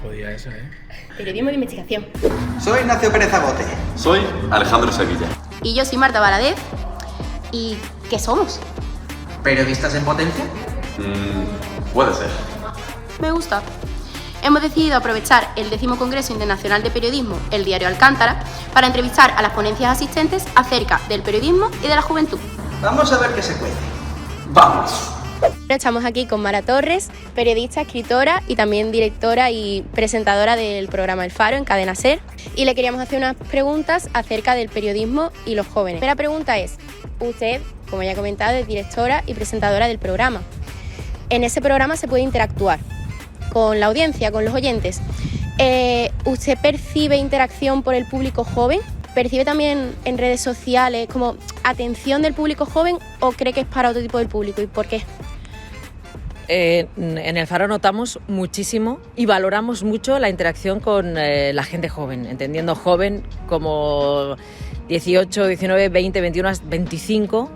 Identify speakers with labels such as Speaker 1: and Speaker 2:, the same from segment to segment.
Speaker 1: jodida esa, ¿eh?
Speaker 2: Periodismo de investigación.
Speaker 3: Soy Ignacio Pérez Agote.
Speaker 4: Soy Alejandro Sevilla.
Speaker 2: Y yo soy Marta Valadez. ¿Y qué somos?
Speaker 3: ¿Periodistas en potencia?
Speaker 4: Puede ser.
Speaker 2: Me gusta. Hemos decidido aprovechar el 10º Congreso Internacional de Periodismo, el Diario Alcántara, para entrevistar a las ponencias asistentes acerca del periodismo y de la juventud.
Speaker 3: Vamos a ver qué se cuece.
Speaker 4: ¡Vamos!
Speaker 2: Estamos aquí con Mara Torres, periodista, escritora y también directora y presentadora del programa El Faro en Cadena SER. Y le queríamos hacer unas preguntas acerca del periodismo y los jóvenes. La primera pregunta es, usted, como ya he comentado, es directora y presentadora del programa. En ese programa se puede interactuar con la audiencia, con los oyentes. ¿Usted percibe interacción por el público joven? ¿Percibe también en redes sociales como atención del público joven o cree que es para otro tipo de público y por qué?
Speaker 5: En El Faro notamos muchísimo y valoramos mucho la interacción con la gente joven, entendiendo joven como 18, 19, 20, 21, 25.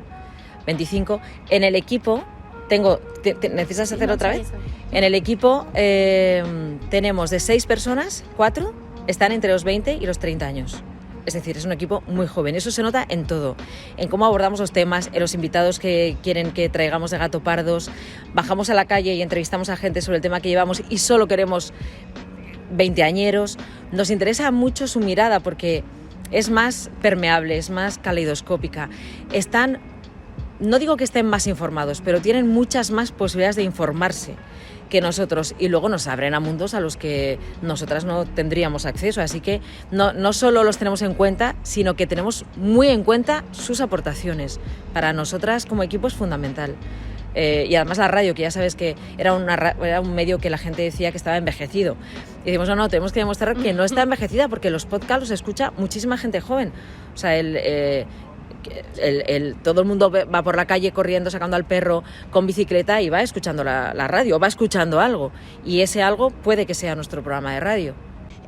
Speaker 5: En el equipo, ¿necesitas hacer otra vez? En el equipo tenemos de 6 personas, 4 están entre los 20 y los 30 años. Es decir, es un equipo muy joven. Eso se nota en todo, en cómo abordamos los temas, en los invitados que quieren que traigamos de gato pardos. Bajamos a la calle y entrevistamos a gente sobre el tema que llevamos y solo queremos veinteañeros. Nos interesa mucho su mirada porque es más permeable, es más caleidoscópica. No digo que estén más informados, pero tienen muchas más posibilidades de informarse que nosotros y luego nos abren a mundos a los que nosotras no tendríamos acceso, así que no solo los tenemos en cuenta, sino que tenemos muy en cuenta sus aportaciones. Para nosotras como equipo es fundamental. Y además la radio, que ya sabes que era un medio que la gente decía que estaba envejecido. Y decimos, no, tenemos que demostrar que no está envejecida porque los podcasts los escucha muchísima gente joven. O sea, todo el mundo va por la calle corriendo, sacando al perro con bicicleta y va escuchando la radio, va escuchando algo. Y ese algo puede que sea nuestro programa de radio.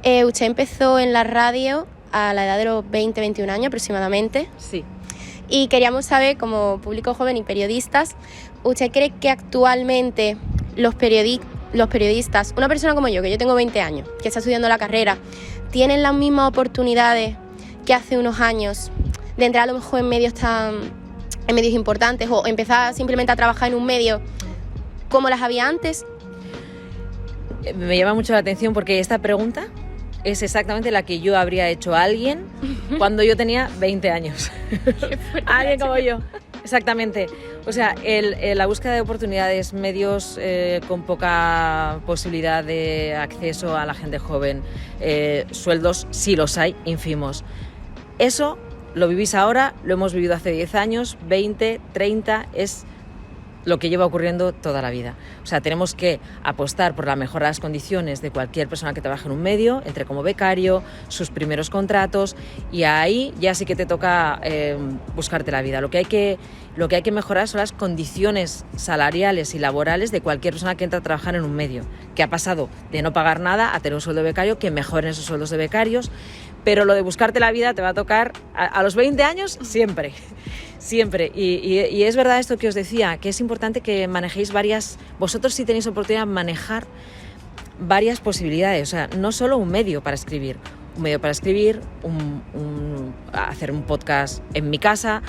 Speaker 2: Usted empezó en la radio a la edad de los 20-21 años aproximadamente.
Speaker 5: Sí.
Speaker 2: Y queríamos saber, como público joven y periodistas, ¿usted cree que actualmente los periodistas, una persona como yo, que yo tengo 20 años, que está estudiando la carrera, tienen las mismas oportunidades que hace unos años de entrar a lo mejor en medios importantes o empezar simplemente a trabajar en un medio como las había antes?
Speaker 5: Me llama mucho la atención porque esta pregunta es exactamente la que yo habría hecho a alguien cuando yo tenía 20 años. Alguien como yo. Exactamente. O sea, la búsqueda de oportunidades, medios con poca posibilidad de acceso a la gente joven, sueldos, sí los hay, ínfimos. Eso lo vivís ahora, lo hemos vivido hace 10 años, 20, 30, es lo que lleva ocurriendo toda la vida. O sea, tenemos que apostar por la mejora de las condiciones de cualquier persona que trabaje en un medio, entre como becario, sus primeros contratos, y ahí ya sí que te toca buscarte la vida. Lo que hay que mejorar son las condiciones salariales y laborales de cualquier persona que entra a trabajar en un medio, que ha pasado de no pagar nada a tener un sueldo de becario, que mejoren esos sueldos de becarios, pero lo de buscarte la vida te va a tocar a los 20 años siempre. Siempre, y es verdad esto que os decía, que es importante que manejéis vosotros sí tenéis oportunidad de manejar varias posibilidades, o sea, no solo un medio para escribir, hacer un podcast en mi casa,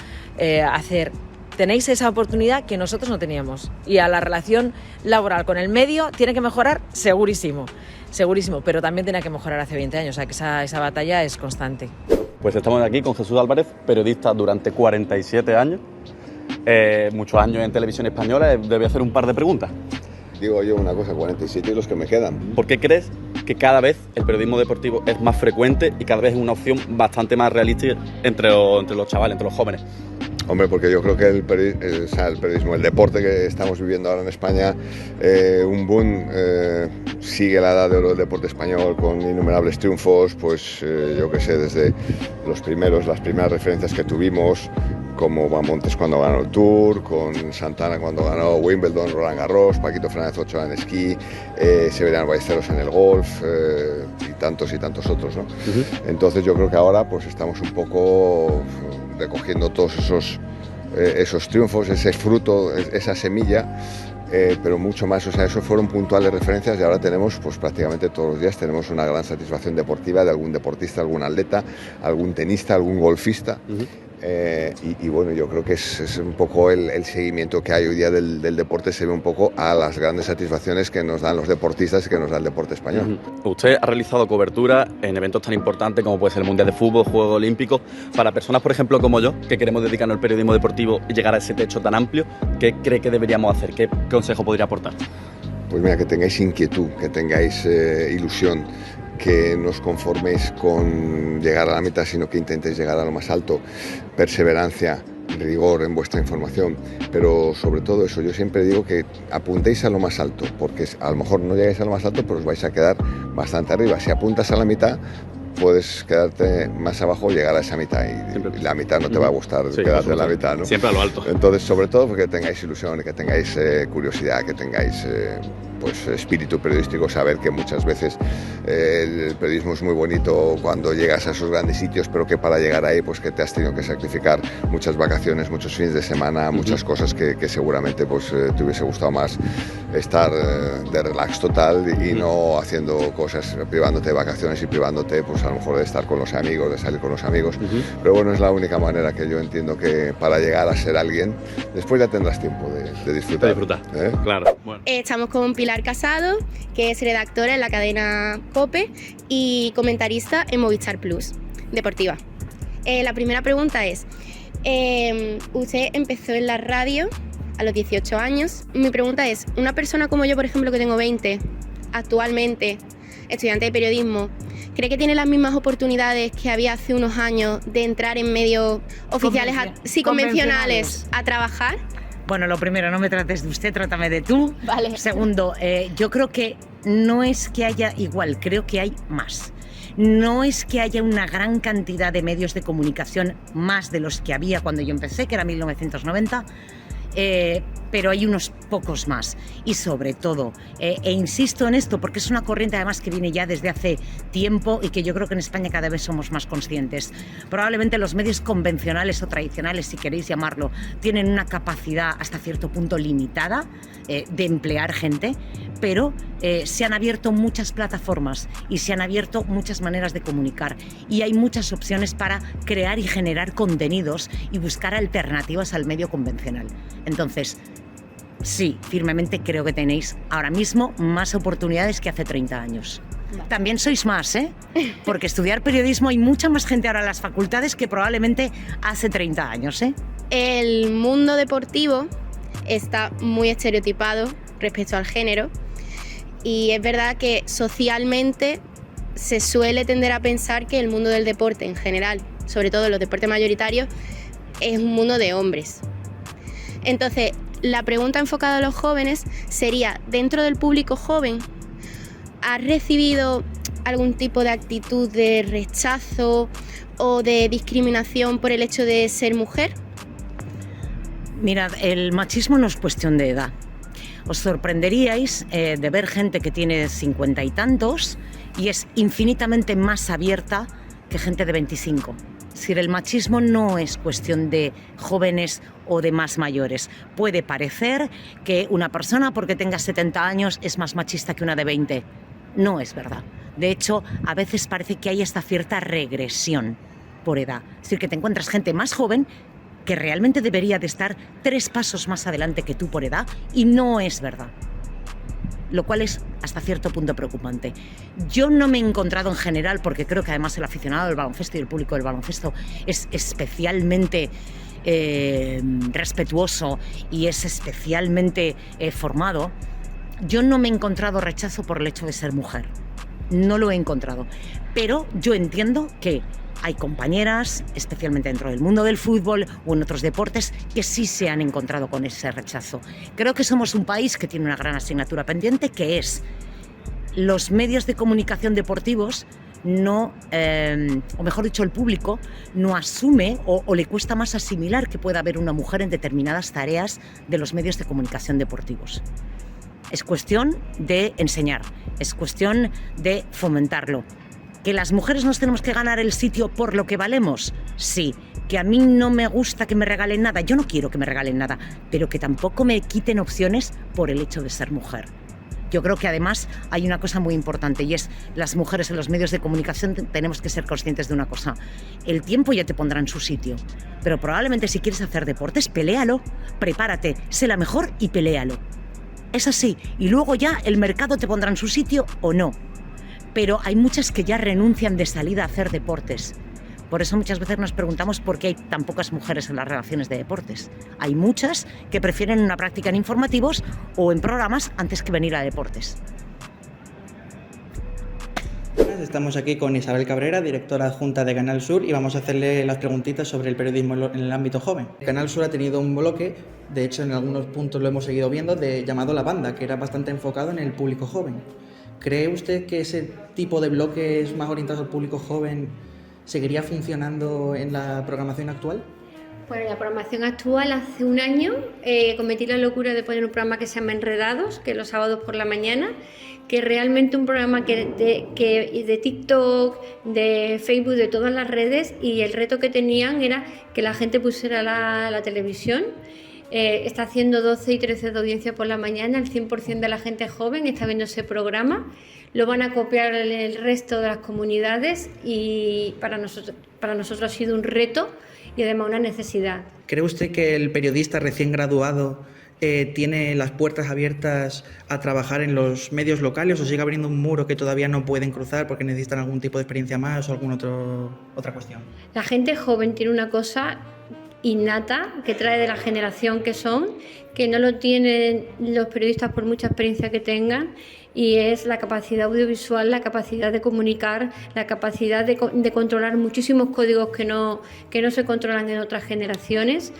Speaker 5: tenéis esa oportunidad que nosotros no teníamos, y a la relación laboral con el medio tiene que mejorar segurísimo, pero también tenía que mejorar hace 20 años, o sea, que esa batalla es constante.
Speaker 4: Pues estamos aquí con Jesús Álvarez, periodista durante 47 años, muchos años en televisión española. Debe hacer un par de preguntas.
Speaker 6: Digo yo una cosa, 47 y los que me quedan.
Speaker 4: ¿Por qué crees que cada vez el periodismo deportivo es más frecuente y cada vez es una opción bastante más realista entre los chavales, entre los jóvenes?
Speaker 6: Hombre, porque yo creo que el periodismo, el deporte que estamos viviendo ahora en España, un boom, sigue la edad de oro del deporte español con innumerables triunfos, pues yo qué sé, desde las primeras referencias que tuvimos, como Montes cuando ganó el Tour, con Santana cuando ganó Wimbledon, Roland Garros, Paquito Fernández Ochoa en esquí, Severiano Ballesteros en el golf, y tantos otros, ¿no? Uh-huh. Entonces yo creo que ahora pues estamos un poco recogiendo todos esos triunfos, ese fruto, esa semilla, pero mucho más, o sea, eso fueron puntuales referencias y ahora tenemos, pues prácticamente todos los días tenemos una gran satisfacción deportiva de algún deportista, algún atleta, algún tenista, algún golfista. Y bueno, yo creo que es un poco el seguimiento que hay hoy día del deporte, se ve un poco a las grandes satisfacciones que nos dan los deportistas y que nos da el deporte español.
Speaker 4: Usted ha realizado cobertura en eventos tan importantes como puede ser el Mundial de Fútbol, Juegos Olímpicos. Para personas, por ejemplo, como yo, que queremos dedicarnos al periodismo deportivo y llegar a ese techo tan amplio, ¿qué cree que deberíamos hacer? ¿Qué consejo podría aportar?
Speaker 6: Pues mira, que tengáis inquietud, que tengáis ilusión, que no os conforméis con llegar a la mitad, sino que intentéis llegar a lo más alto, perseverancia, rigor en vuestra información, pero sobre todo eso, yo siempre digo que apuntéis a lo más alto, porque a lo mejor no llegáis a lo más alto, pero os vais a quedar bastante arriba. Si apuntas a la mitad, puedes quedarte más abajo o llegar a esa mitad y la mitad no te va a gustar, quedarte en la mitad, ¿no?
Speaker 4: Siempre a lo alto.
Speaker 6: Entonces, sobre todo, porque tengáis ilusión, que tengáis curiosidad, que tengáis pues espíritu periodístico, saber que muchas veces el periodismo es muy bonito cuando llegas a esos grandes sitios, pero que para llegar ahí, pues que te has tenido que sacrificar muchas vacaciones, muchos fines de semana, muchas cosas que seguramente pues te hubiese gustado más estar de relax total y no haciendo cosas, privándote de vacaciones y privándote, pues a lo mejor de estar con los amigos, de salir con los amigos. Pero bueno, es la única manera que yo entiendo que para llegar a ser alguien, después ya tendrás tiempo de disfrutar.
Speaker 4: Claro. Bueno.
Speaker 2: Estamos con Pilar Casado, que es redactora en la cadena COPE y comentarista en Movistar Plus, deportiva. La primera pregunta es, usted empezó en la radio a los 18 años. Mi pregunta es, una persona como yo, por ejemplo, que tengo 20, actualmente estudiante de periodismo, ¿cree que tiene las mismas oportunidades que había hace unos años de entrar en medios oficiales, convencionales, a trabajar?
Speaker 1: Bueno, lo primero, no me trates de usted, trátame de tú.
Speaker 2: Vale.
Speaker 1: Segundo, yo creo que no es que haya igual, creo que hay más. No es que haya una gran cantidad de medios de comunicación más de los que había cuando yo empecé, que era 1990, pero hay unos pocos más. Y sobre todo, e insisto en esto porque es una corriente además que viene ya desde hace tiempo y que yo creo que en España cada vez somos más conscientes. Probablemente los medios convencionales o tradicionales, si queréis llamarlo, tienen una capacidad hasta cierto punto limitada de emplear gente, pero se han abierto muchas plataformas y se han abierto muchas maneras de comunicar y hay muchas opciones para crear y generar contenidos y buscar alternativas al medio convencional. Entonces, sí, firmemente creo que tenéis ahora mismo más oportunidades que hace 30 años. También sois más, porque estudiar periodismo hay mucha más gente ahora en las facultades que probablemente hace 30 años.
Speaker 2: El mundo deportivo está muy estereotipado respecto al género y es verdad que socialmente se suele tender a pensar que el mundo del deporte en general, sobre todo los deportes mayoritarios, es un mundo de hombres. Entonces, la pregunta enfocada a los jóvenes sería, dentro del público joven, ¿has recibido algún tipo de actitud de rechazo o de discriminación por el hecho de ser mujer?
Speaker 1: Mirad, el machismo no es cuestión de edad. Os sorprenderíais de ver gente que tiene 50 y tantos y es infinitamente más abierta que gente de 25. Es decir, el machismo no es cuestión de jóvenes o de más mayores. Puede parecer que una persona porque tenga 70 años es más machista que una de 20. No es verdad. De hecho, a veces parece que hay esta cierta regresión por edad. Es decir, que te encuentras gente más joven que realmente debería de estar 3 pasos más adelante que tú por edad y no es verdad. Lo cual es hasta cierto punto preocupante. Yo no me he encontrado en general, porque creo que además el aficionado del baloncesto y el público del baloncesto es especialmente respetuoso y es especialmente formado. Yo no me he encontrado rechazo por el hecho de ser mujer. No lo he encontrado. Pero yo entiendo que hay compañeras, especialmente dentro del mundo del fútbol o en otros deportes, que sí se han encontrado con ese rechazo. Creo que somos un país que tiene una gran asignatura pendiente, que es los medios de comunicación deportivos no, o mejor dicho, el público no asume o le cuesta más asimilar que pueda haber una mujer en determinadas tareas de los medios de comunicación deportivos. Es cuestión de enseñar, es cuestión de fomentarlo. ¿Que las mujeres nos tenemos que ganar el sitio por lo que valemos? Sí, que a mí no me gusta que me regalen nada, yo no quiero que me regalen nada, pero que tampoco me quiten opciones por el hecho de ser mujer. Yo creo que además hay una cosa muy importante y es las mujeres en los medios de comunicación tenemos que ser conscientes de una cosa. El tiempo ya te pondrá en su sitio, pero probablemente si quieres hacer deportes, peléalo, prepárate, sé la mejor y peléalo. Es así, y luego ya el mercado te pondrá en su sitio o no. Pero hay muchas que ya renuncian de salida a hacer deportes. Por eso muchas veces nos preguntamos por qué hay tan pocas mujeres en las redacciones de deportes. Hay muchas que prefieren una práctica en informativos o en programas antes que venir a deportes.
Speaker 3: Estamos aquí con Isabel Cabrera, directora adjunta de Canal Sur, y vamos a hacerle las preguntitas sobre el periodismo en el ámbito joven. Canal Sur ha tenido un bloque, de hecho en algunos puntos lo hemos seguido viendo, llamado La Banda, que era bastante enfocado en el público joven. ¿Cree usted que ese tipo de bloques más orientados al público joven seguiría funcionando en la programación actual?
Speaker 7: Bueno, la programación actual, hace un año cometí la locura de poner un programa que se llama Enredados, que es los sábados por la mañana, que es realmente un programa de TikTok, de Facebook, de todas las redes, y el reto que tenían era que la gente pusiera la televisión. Está haciendo 12 y 13 de audiencia por la mañana, el 100% de la gente joven está viendo ese programa, lo van a copiar el resto de las comunidades y para nosotros ha sido un reto y además una necesidad.
Speaker 3: ¿Cree usted que el periodista recién graduado tiene las puertas abiertas a trabajar en los medios locales o sigue abriendo un muro que todavía no pueden cruzar porque necesitan algún tipo de experiencia más o alguna otra cuestión?
Speaker 7: La gente joven tiene una cosa innata que trae de la generación que son, que no lo tienen los periodistas por mucha experiencia que tengan, y es la capacidad audiovisual, la capacidad de comunicar, la capacidad de controlar muchísimos códigos que no se controlan en otras generaciones.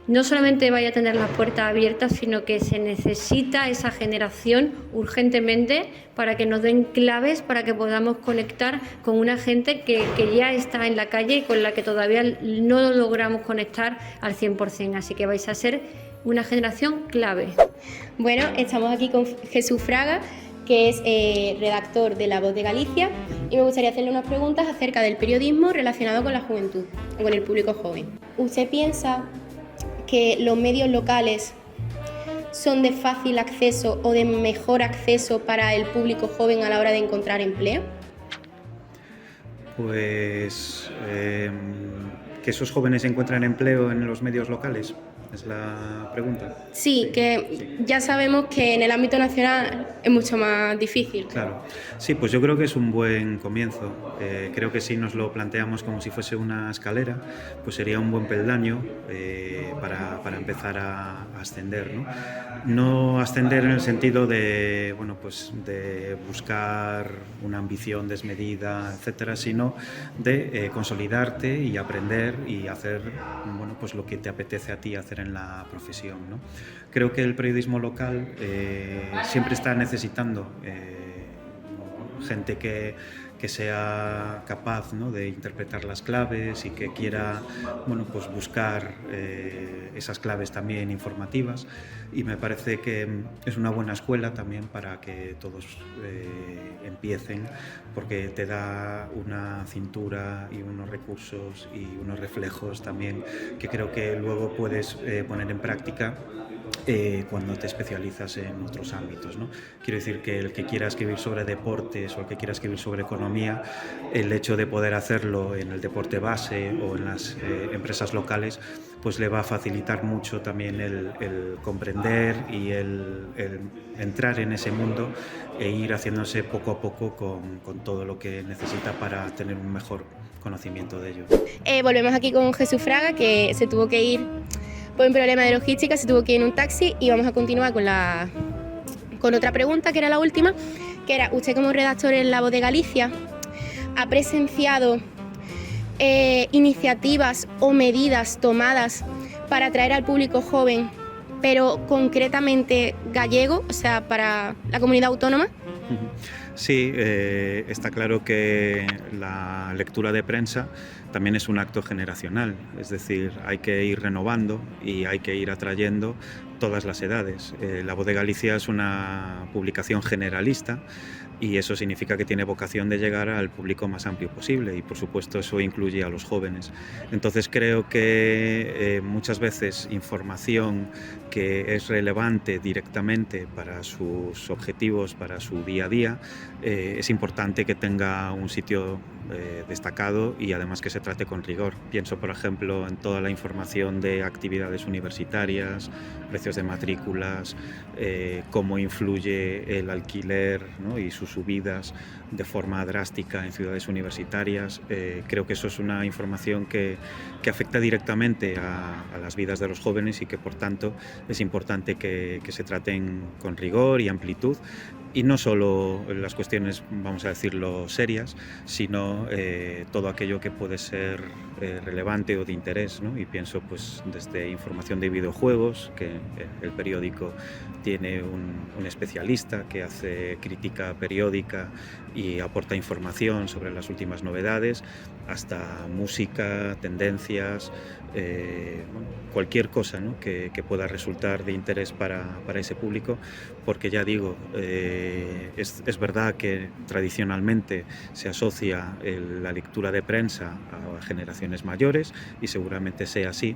Speaker 7: No solamente vaya a tener las puertas abiertas, sino que se necesita esa generación urgentemente para que nos den claves, para que podamos conectar con una gente que ya está en la calle y con la que todavía no logramos conectar al 100%. Así que vais a ser una generación clave.
Speaker 2: Bueno, estamos aquí con Jesús Fraga, que es redactor de La Voz de Galicia, y me gustaría hacerle unas preguntas acerca del periodismo relacionado con la juventud, con el público joven. ¿Usted piensa que los medios locales son de fácil acceso o de mejor acceso para el público joven a la hora de encontrar empleo?
Speaker 8: Pues que esos jóvenes encuentran empleo en los medios locales, es la pregunta.
Speaker 2: Sí, que ya sabemos que en el ámbito nacional es mucho más difícil.
Speaker 8: Claro, sí, pues yo creo que es un buen comienzo. Creo que si nos lo planteamos como si fuese una escalera, pues sería un buen peldaño para empezar a ascender, ¿no? No ascender en el sentido de, bueno, pues de buscar una ambición desmedida, etcétera, sino de consolidarte y aprender y hacer, bueno, pues lo que te apetece a ti hacer en la profesión, ¿no? Creo que el periodismo local siempre está necesitando gente que sea capaz, ¿no?, de interpretar las claves y que quiera, bueno, pues buscar esas claves también informativas, y me parece que es una buena escuela también para que todos empiecen, porque te da una cintura y unos recursos y unos reflejos también que creo que luego puedes poner en práctica cuando te especializas en otros ámbitos, ¿no? Quiero decir que el que quiera escribir sobre deportes o el que quiera escribir sobre economía, el hecho de poder hacerlo en el deporte base o en las empresas locales, pues le va a facilitar mucho también el comprender y el entrar en ese mundo e ir haciéndose poco a poco con todo lo que necesita para tener un mejor conocimiento de ello.
Speaker 2: Volvemos aquí con Jesús Fraga, que se tuvo que ir por un problema de logística, se tuvo que ir en un taxi, y vamos a continuar con otra pregunta, que era la última, que era: usted como redactor en La Voz de Galicia, ¿ha presenciado iniciativas o medidas tomadas para atraer al público joven, pero concretamente gallego, o sea, para la comunidad autónoma?
Speaker 8: Sí, está claro que la lectura de prensa también es un acto generacional, es decir, hay que ir renovando y hay que ir atrayendo todas las edades. La Voz de Galicia es una publicación generalista, y eso significa que tiene vocación de llegar al público más amplio posible y por supuesto eso incluye a los jóvenes. Entonces creo que muchas veces información que es relevante directamente para sus objetivos, para su día a día, es importante que tenga un sitio destacado y además que se trate con rigor. Pienso, por ejemplo, en toda la información de actividades universitarias, precios de matrículas, cómo influye el alquiler, ¿no?, y sus subidas de forma drástica en ciudades universitarias. Creo que eso es una información que afecta directamente a las vidas de los jóvenes y que por tanto es importante que se traten con rigor y amplitud. Y no solo las cuestiones, vamos a decirlo, serias, sino todo aquello que puede ser relevante o de interés, ¿no? Y pienso pues desde información de videojuegos, que el periódico tiene un especialista que hace crítica periódica y aporta información sobre las últimas novedades, hasta música, tendencias, cualquier cosa, ¿no?, que pueda resultar de interés para ese público, porque ya digo, es verdad que tradicionalmente se asocia la lectura de prensa a generaciones mayores y seguramente sea así,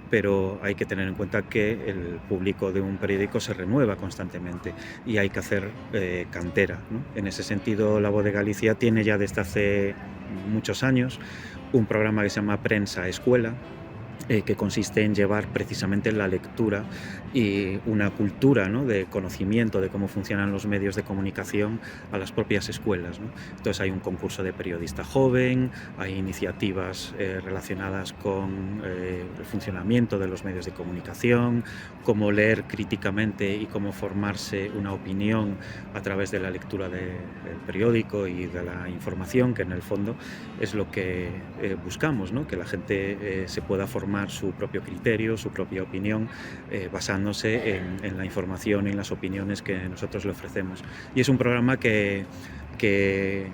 Speaker 8: pero hay que tener en cuenta que el público de un periódico se renueva constantemente y hay que hacer cantera, ¿no? En ese sentido, La Voz de Galicia tiene ya desde hace muchos años un programa que se llama Prensa Escuela, que consiste en llevar precisamente la lectura y una cultura, ¿no?, de conocimiento de cómo funcionan los medios de comunicación a las propias escuelas, ¿no? Entonces hay un concurso de periodista joven, hay iniciativas relacionadas con el funcionamiento de los medios de comunicación, cómo leer críticamente y cómo formarse una opinión a través de la lectura del periódico y de la información, que en el fondo es lo que buscamos, ¿no?, que la gente se pueda formar su propio criterio, su propia opinión, basándose en la información y en las opiniones que nosotros le ofrecemos. Y es un programa que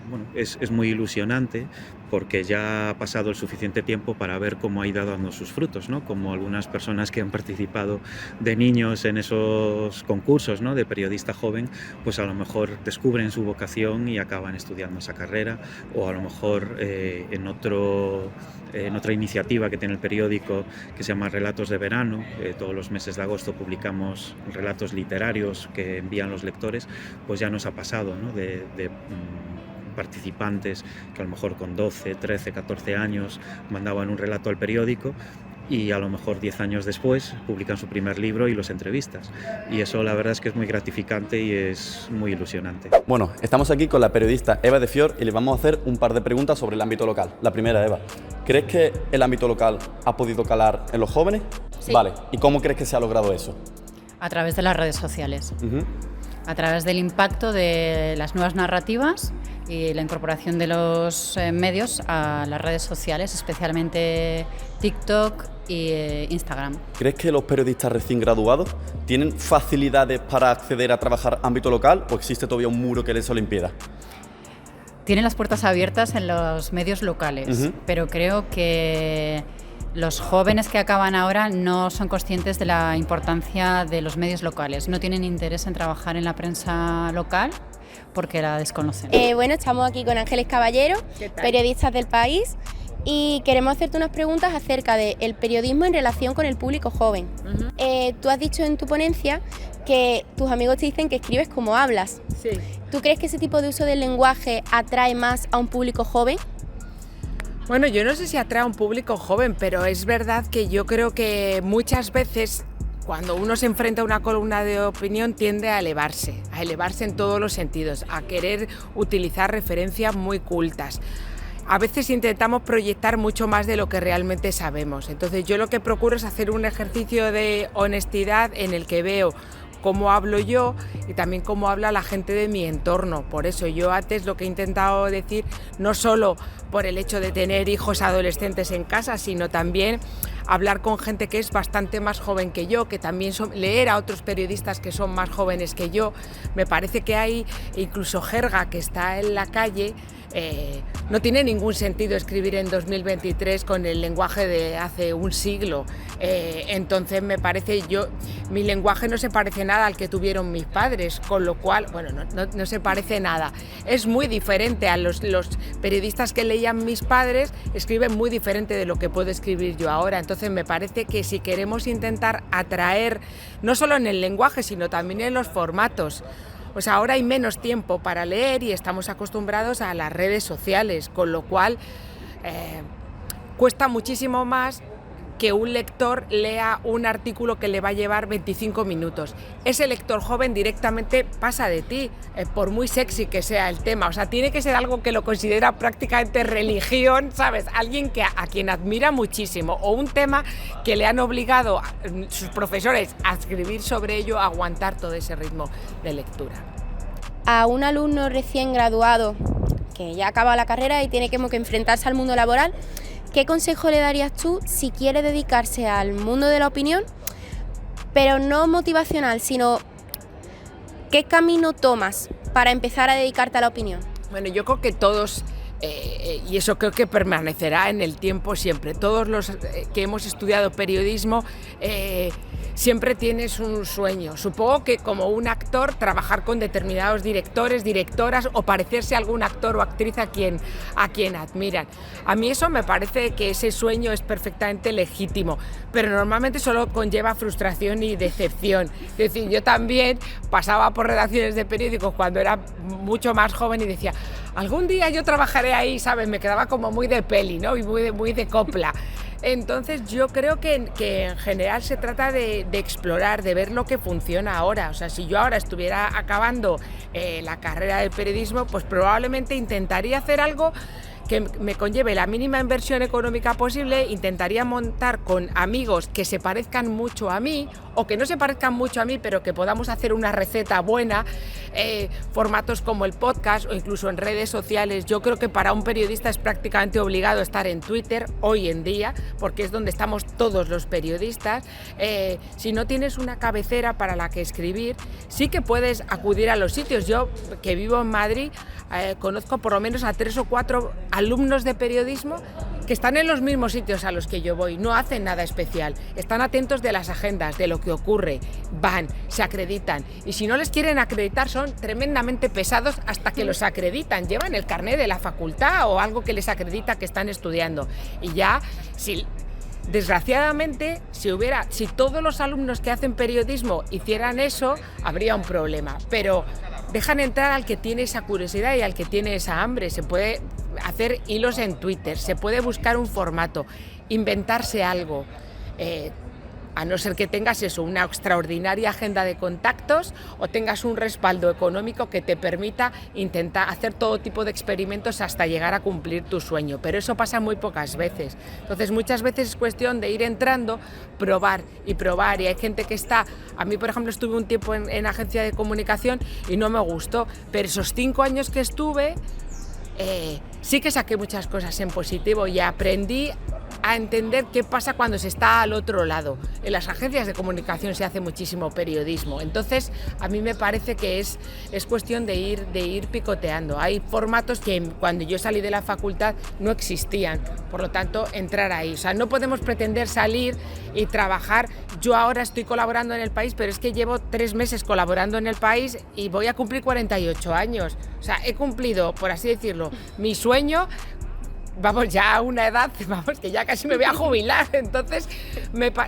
Speaker 8: bueno, es muy ilusionante porque ya ha pasado el suficiente tiempo para ver cómo ha ido dando sus frutos, ¿no? Como algunas personas que han participado de niños en esos concursos, ¿no?, de periodista joven, pues a lo mejor descubren su vocación y acaban estudiando esa carrera, o a lo mejor en otra iniciativa que tiene el periódico que se llama Relatos de Verano. Todos los meses de agosto publicamos relatos literarios que envían los lectores, pues ya nos ha pasado, ¿no?, de participantes que a lo mejor con 12, 13, 14 años mandaban un relato al periódico y a lo mejor 10 años después publican su primer libro y los entrevistas. Y eso la verdad es que es muy gratificante y es muy ilusionante.
Speaker 4: Bueno, estamos aquí con la periodista Eva de Fior y le vamos a hacer un par de preguntas sobre el ámbito local. La primera, Eva, ¿crees que el ámbito local ha podido calar en los jóvenes?
Speaker 9: Sí.
Speaker 4: Vale, ¿y cómo crees que se ha logrado eso?
Speaker 9: A través de las redes sociales, a través del impacto de las nuevas narrativas y la incorporación de los medios a las redes sociales, especialmente TikTok e Instagram.
Speaker 4: ¿Crees que los periodistas recién graduados tienen facilidades para acceder a trabajar ámbito local o existe todavía un muro que les lo impida?
Speaker 9: Tienen las puertas abiertas en los medios locales, pero creo que los jóvenes que acaban ahora no son conscientes de la importancia de los medios locales, no tienen interés en trabajar en la prensa local porque la desconocen.
Speaker 2: Bueno, estamos aquí con Ángeles Caballero, periodistas del País, y queremos hacerte unas preguntas acerca del periodismo en relación con el público joven. Tú has dicho en tu ponencia que tus amigos te dicen que escribes como hablas.
Speaker 5: Sí.
Speaker 2: ¿Tú crees que ese tipo de uso del lenguaje atrae más a un público joven?
Speaker 10: Bueno, yo no sé si atrae a un público joven, pero es verdad que yo creo que muchas veces cuando uno se enfrenta a una columna de opinión tiende a elevarse en todos los sentidos, a querer utilizar referencias muy cultas. A veces intentamos proyectar mucho más de lo que realmente sabemos. Entonces yo lo que procuro es hacer un ejercicio de honestidad en el que veo cómo hablo yo y también cómo habla la gente de mi entorno. Por eso yo antes lo que he intentado decir, no solo por el hecho de tener hijos adolescentes en casa, sino también hablar con gente que es bastante más joven que yo, que también leer a otros periodistas que son más jóvenes que yo. Me parece que hay incluso jerga que está en la calle no tiene ningún sentido escribir en 2023 con el lenguaje de hace un siglo. Entonces me parece, mi lenguaje no se parece nada al que tuvieron mis padres, con lo cual, bueno, no se parece nada. Es muy diferente a los periodistas que leían mis padres, escriben muy diferente de lo que puedo escribir yo ahora. Entonces me parece que si queremos intentar atraer, no solo en el lenguaje, sino también en los formatos, pues ahora hay menos tiempo para leer y estamos acostumbrados a las redes sociales, con lo cual cuesta muchísimo más que un lector lea un artículo que le va a llevar 25 minutos. Ese lector joven directamente pasa de ti, por muy sexy que sea el tema. O sea, tiene que ser algo que lo considera prácticamente religión, ¿sabes? Alguien a quien admira muchísimo, o un tema que le han obligado sus profesores a escribir sobre ello, a aguantar todo ese ritmo de lectura.
Speaker 2: A un alumno recién graduado que ya acaba la carrera y tiene que enfrentarse al mundo laboral, ¿qué consejo le darías tú si quiere dedicarse al mundo de la opinión, pero no motivacional, sino qué camino tomas para empezar a dedicarte a la opinión?
Speaker 10: Bueno, yo creo que todos, y eso creo que permanecerá en el tiempo siempre, todos los que hemos estudiado periodismo, siempre tienes un sueño. Supongo que como un actor, trabajar con determinados directores, directoras, o parecerse a algún actor o actriz a quien admiran. A mí eso me parece que ese sueño es perfectamente legítimo, pero normalmente solo conlleva frustración y decepción. Es decir, yo también pasaba por redacciones de periódicos cuando era mucho más joven y decía, algún día yo trabajaré ahí, ¿sabes? Me quedaba como muy de peli, ¿no? Y muy de copla. Entonces yo creo que en general se trata de explorar, de ver lo que funciona ahora. O sea, si yo ahora estuviera acabando la carrera de periodismo, pues probablemente intentaría hacer algo que me conlleve la mínima inversión económica posible, intentaría montar con amigos que se parezcan mucho a mí, o que no se parezcan mucho a mí, pero que podamos hacer una receta buena, formatos como el podcast o incluso en redes sociales. Yo creo que para un periodista es prácticamente obligado estar en Twitter hoy en día, porque es donde estamos todos los periodistas. Si no tienes una cabecera para la que escribir, sí que puedes acudir a los sitios. Yo, que vivo en Madrid, conozco por lo menos a 3 o 4 alumnos de periodismo que están en los mismos sitios a los que yo voy, no hacen nada especial, están atentos de las agendas, de lo que ocurre, van, se acreditan, y si no les quieren acreditar son tremendamente pesados hasta que los acreditan, llevan el carné de la facultad o algo que les acredita que están estudiando, y ya, desgraciadamente, si todos los alumnos que hacen periodismo hicieran eso, habría un problema, pero dejan entrar al que tiene esa curiosidad y al que tiene esa hambre. Se puede hacer hilos en Twitter, se puede buscar un formato, inventarse algo, a no ser que tengas una extraordinaria agenda de contactos o tengas un respaldo económico que te permita intentar hacer todo tipo de experimentos hasta llegar a cumplir tu sueño, pero eso pasa muy pocas veces. Entonces muchas veces es cuestión de ir entrando, probar, y hay gente que a mí por ejemplo estuve un tiempo en agencia de comunicación y no me gustó, pero esos 5 años que estuve sí que saqué muchas cosas en positivo y aprendí a entender qué pasa cuando se está al otro lado. En las agencias de comunicación se hace muchísimo periodismo, entonces a mí me parece que es cuestión de ir picoteando. Hay formatos que cuando yo salí de la facultad no existían, por lo tanto entrar ahí. O sea, no podemos pretender salir y trabajar. Yo ahora estoy colaborando en El País, pero es que llevo 3 meses colaborando en El País y voy a cumplir 48 años. O sea, he cumplido, por así decirlo, mi sueño. Vamos, ya a una edad, que ya casi me voy a jubilar. Entonces,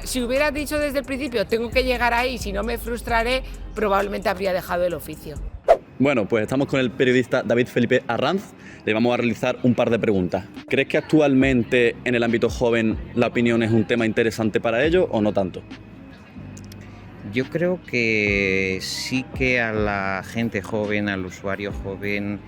Speaker 10: si hubiera dicho desde el principio, tengo que llegar ahí, si no me frustraré, probablemente habría dejado el oficio.
Speaker 4: Bueno, pues estamos con el periodista David Felipe Arranz. Le vamos a realizar un par de preguntas. ¿Crees que actualmente en el ámbito joven la opinión es un tema interesante para ellos o no tanto?
Speaker 11: Yo creo que sí que a la gente joven, al usuario joven,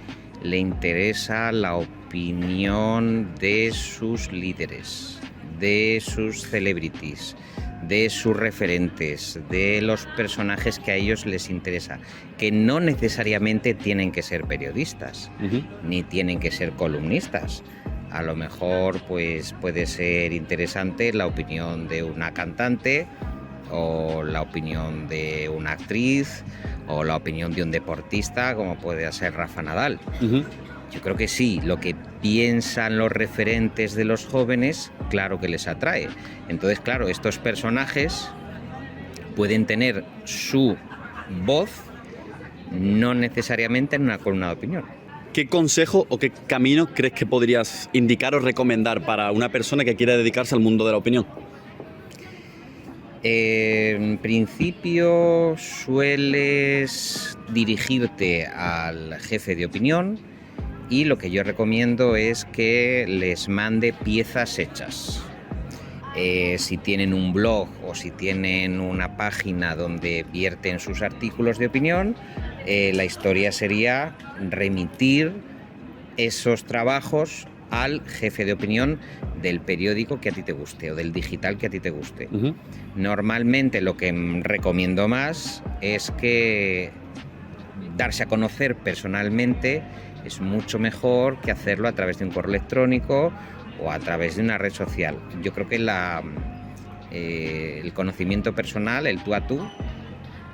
Speaker 11: le interesa la opinión de sus líderes, de sus celebrities, de sus referentes, de los personajes que a ellos les interesa, que no necesariamente tienen que ser periodistas, ni tienen que ser columnistas. A lo mejor pues puede ser interesante la opinión de una cantante, o la opinión de una actriz, o la opinión de un deportista como puede ser Rafa Nadal. Yo creo que sí, lo que piensan los referentes de los jóvenes, claro que les atrae. Entonces, claro, estos personajes pueden tener su voz, no necesariamente en una columna de opinión.
Speaker 4: ¿Qué consejo o qué camino crees que podrías indicar o recomendar para una persona que quiera dedicarse al mundo de la opinión?
Speaker 11: En principio sueles dirigirte al jefe de opinión y lo que yo recomiendo es que les mande piezas hechas. Si tienen un blog o si tienen una página donde vierten sus artículos de opinión, la historia sería remitir esos trabajos al jefe de opinión del periódico que a ti te guste o del digital que a ti te guste. Normalmente lo que recomiendo más es que darse a conocer personalmente es mucho mejor que hacerlo a través de un correo electrónico o a través de una red social. Yo creo que el conocimiento personal, el tú a tú,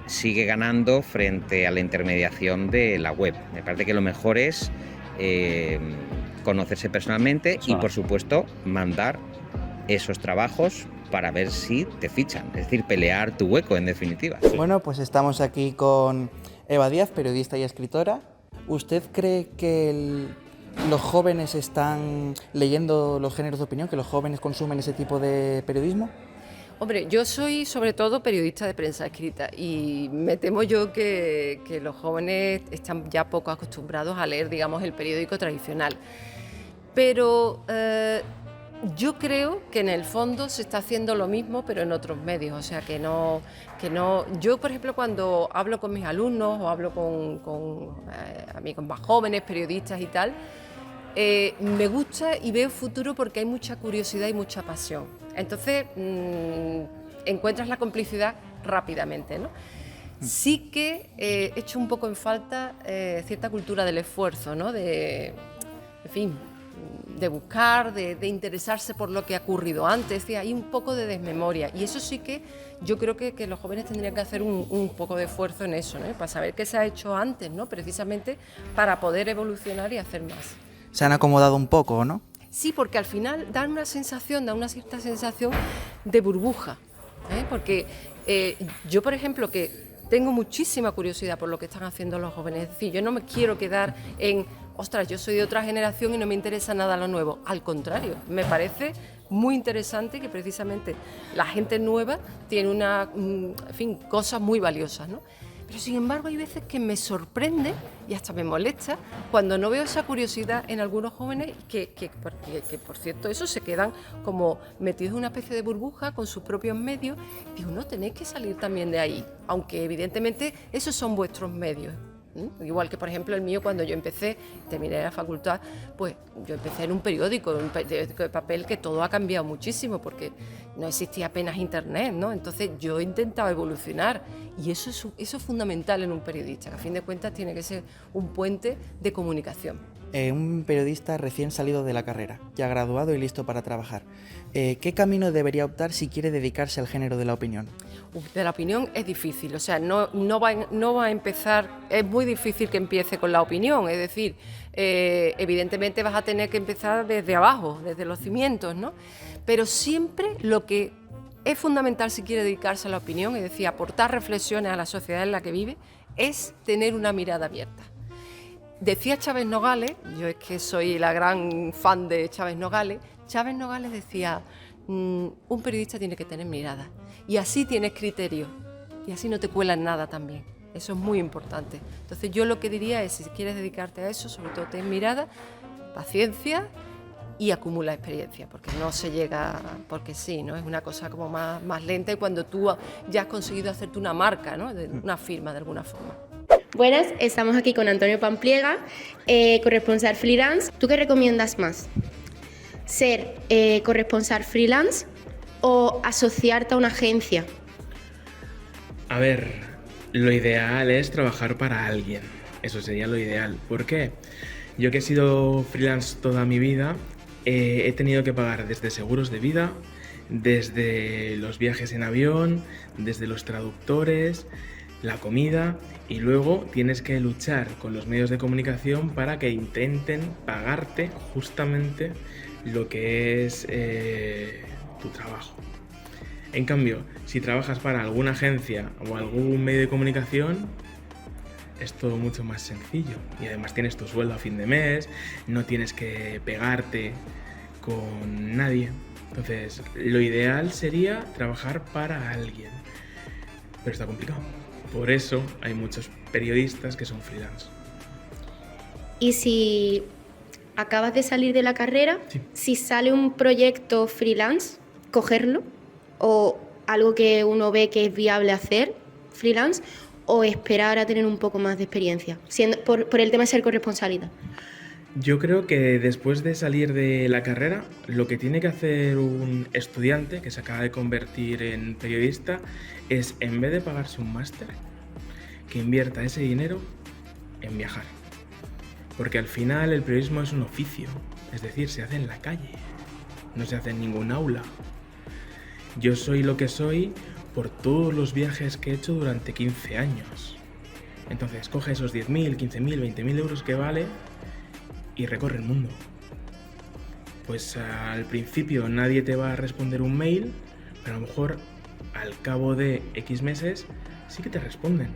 Speaker 11: sigue ganando frente a la intermediación de la web. Me parece que lo mejor es conocerse personalmente y, por supuesto, mandar esos trabajos para ver si te fichan, es decir, pelear tu hueco, en definitiva.
Speaker 3: Bueno, pues estamos aquí con Eva Díaz, periodista y escritora. ¿Usted cree que los jóvenes están leyendo los géneros de opinión, que los jóvenes consumen ese tipo de periodismo?
Speaker 12: Hombre, yo soy sobre todo periodista de prensa escrita y me temo yo que los jóvenes están ya poco acostumbrados a leer, digamos, el periódico tradicional. Pero yo creo que en el fondo se está haciendo lo mismo, pero en otros medios. O sea, que no. Yo, por ejemplo, cuando hablo con mis alumnos o hablo con amigos más jóvenes, periodistas y tal, me gusta y veo futuro porque hay mucha curiosidad y mucha pasión. Entonces, encuentras la complicidad rápidamente, ¿no? Sí que echo un poco en falta cierta cultura del esfuerzo, ¿no? En fin, de buscar, de interesarse por lo que ha ocurrido antes. Es decir, hay un poco de desmemoria y eso sí que yo creo que los jóvenes tendrían que hacer un poco de esfuerzo en eso, ¿no? Para saber qué se ha hecho antes, ¿no? Precisamente para poder evolucionar y hacer más.
Speaker 3: Se han acomodado un poco, ¿no?
Speaker 12: Sí, porque al final da una cierta sensación de burbuja, porque yo, por ejemplo, que tengo muchísima curiosidad por lo que están haciendo los jóvenes, es decir, yo no me quiero quedar en, ostras, yo soy de otra generación y no me interesa nada lo nuevo, al contrario, me parece muy interesante que precisamente la gente nueva tiene cosas muy valiosas, ¿no? Pero sin embargo hay veces que me sorprende y hasta me molesta cuando no veo esa curiosidad en algunos jóvenes que por cierto, eso se quedan como metidos en una especie de burbuja con sus propios medios. Digo, no, tenéis que salir también de ahí, aunque evidentemente esos son vuestros medios. Igual que, por ejemplo, el mío, cuando yo empecé, terminé la facultad, pues yo empecé en un periódico de papel, que todo ha cambiado muchísimo porque no existía apenas internet, ¿no? Entonces yo he intentado evolucionar y eso es fundamental en un periodista, que a fin de cuentas tiene que ser un puente de comunicación.
Speaker 3: Un periodista recién salido de la carrera, ya graduado y listo para trabajar. ¿Qué camino debería optar si quiere dedicarse al género de la opinión?
Speaker 12: De la opinión es difícil, o sea, no va a empezar, es muy difícil que empiece con la opinión, es decir, evidentemente vas a tener que empezar desde abajo, desde los cimientos, ¿no? Pero siempre lo que es fundamental si quiere dedicarse a la opinión, es decir, aportar reflexiones a la sociedad en la que vive, es tener una mirada abierta. Decía Chávez Nogales, yo es que soy la gran fan de Chávez Nogales decía, un periodista tiene que tener mirada y así tienes criterio y así no te cuelan nada también. Eso es muy importante. Entonces yo lo que diría es, si quieres dedicarte a eso, sobre todo ten mirada, paciencia y acumula experiencia, porque no se llega porque sí, ¿no? Es una cosa como más lenta y cuando tú ya has conseguido hacerte una marca, ¿no? Una firma de alguna forma.
Speaker 2: Buenas, estamos aquí con Antonio Pampliega, corresponsal freelance. ¿Tú qué recomiendas más? ¿Ser corresponsal freelance o asociarte a una agencia?
Speaker 13: A ver, lo ideal es trabajar para alguien. Eso sería lo ideal. ¿Por qué? Yo que he sido freelance toda mi vida, he tenido que pagar desde seguros de vida, desde los viajes en avión, desde los traductores, la comida, y luego tienes que luchar con los medios de comunicación para que intenten pagarte justamente lo que es tu trabajo. En cambio, si trabajas para alguna agencia o algún medio de comunicación, es todo mucho más sencillo y además tienes tu sueldo a fin de mes, no tienes que pegarte con nadie. Entonces, lo ideal sería trabajar para alguien, pero está complicado. Por eso hay muchos periodistas que son freelance.
Speaker 2: Y si acabas de salir de la carrera, si sale un proyecto freelance, cogerlo, o algo que uno ve que es viable hacer freelance, o esperar a tener un poco más de experiencia, por el tema de ser corresponsalidad.
Speaker 13: Yo creo que después de salir de la carrera, lo que tiene que hacer un estudiante que se acaba de convertir en periodista es, en vez de pagarse un máster, que invierta ese dinero en viajar. Porque al final el periodismo es un oficio, es decir, se hace en la calle, no se hace en ningún aula. Yo soy lo que soy por todos los viajes que he hecho durante 15 años. Entonces coge esos 10.000, 15.000, 20.000 euros que vale y recorre el mundo. Pues al principio nadie te va a responder un mail, pero a lo mejor al cabo de X meses sí que te responden.